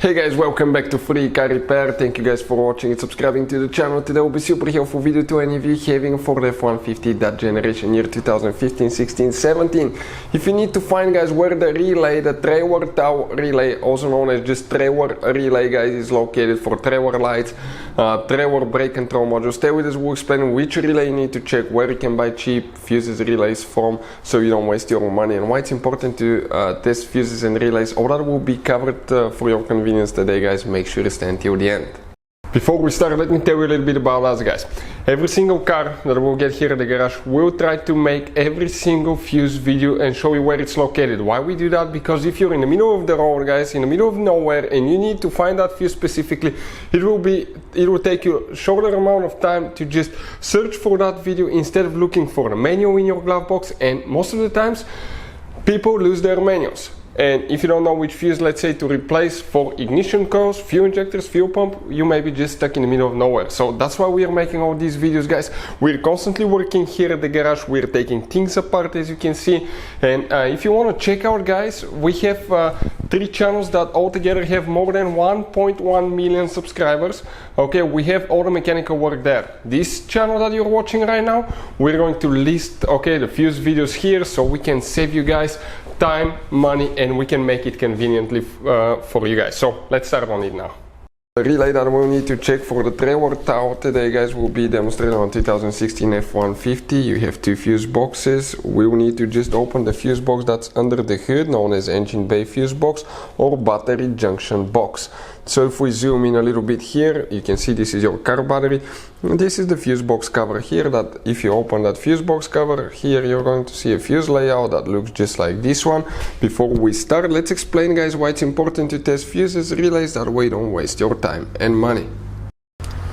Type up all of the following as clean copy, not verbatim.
Hey guys, welcome back to Free Car Repair. Thank you guys for watching and subscribing to the channel. Today will be super helpful video to any of you having a Ford F-150 that generation year 2015, 16, 17. If you need to find guys where the relay, the trailer tow relay, also known as just trailer relay guys, is located for trailer lights, trailer brake control module, stay with us, we'll explain which relay you need to check, where you can buy cheap fuses relays from so you don't waste your money, and why it's important to test fuses and relays. All that will be covered for your convenience today guys. Make sure to stay until the end. Before we start, let me tell you a little bit about us guys. Every single car that we'll get here at the garage, we'll try to make every single fuse video and show you where it's located. Why we do that? Because if you're in the middle of the road guys, in the middle of nowhere, and you need to find that fuse specifically, it will take you a shorter amount of time to just search for that video instead of looking for the manual in your glove box. And most of the times people lose their manuals. And if you don't know which fuse, let's say, to replace for ignition coils, fuel injectors, fuel pump, you may be just stuck in the middle of nowhere. So that's why we are making all these videos guys. We're constantly working here at the garage. We're taking things apart, as you can see. And if you want to check out guys, we have 3 channels that altogether have more than 1.1 million subscribers. Okay, we have all the mechanical work there. This channel that you're watching right now, we're going to list the fuse videos here so we can save you guys time, money, and we can make it conveniently for you guys. So let's start on it now. The relay that we'll need to check for the trailer tower today guys will be demonstrated on 2016 F150. You have 2 fuse boxes. We will need to just open the fuse box that's under the hood, known as engine bay fuse box or battery junction box. So if we zoom in a little bit here, you can see this is your car battery. And this is the fuse box cover here, that if you open that fuse box cover here, you're going to see a fuse layout that looks just like this one. Before we start, let's explain guys why it's important to test fuses relays, that way you don't waste your time and money.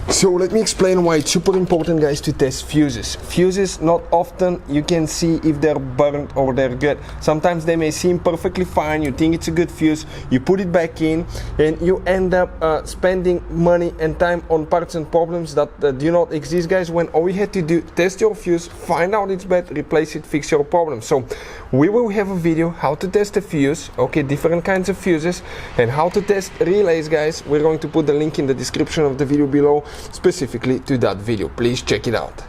So let me explain why it's super important guys to test fuses. Fuses, not often you can see if they're burnt or they're good. Sometimes they may seem perfectly fine, you think it's a good fuse, you put it back in and you end up spending money and time on parts and problems that do not exist guys, when all you had to do, test your fuse, find out it's bad, replace it, fix your problem. So we will have a video how to test a fuse, different kinds of fuses, and how to test relays guys. We're going to put the link in the description of the video below specifically to that video. Please check it out.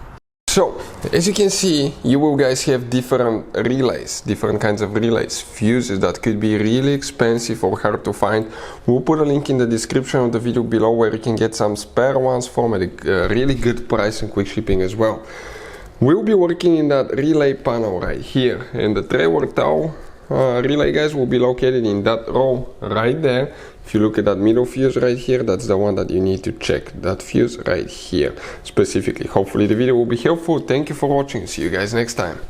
So as you can see, you will guys have different relays, different kinds of relays, fuses that could be really expensive or hard to find. We'll put a link in the description of the video below where you can get some spare ones from at a really good price and quick shipping as well. We'll be working in that relay panel right here, and the trailer tow relay guys will be located in that row right there. If you look at that middle fuse right here, that's the one that you need to check, that fuse right here specifically. Hopefully the video will be helpful. Thank you for watching. See you guys next time.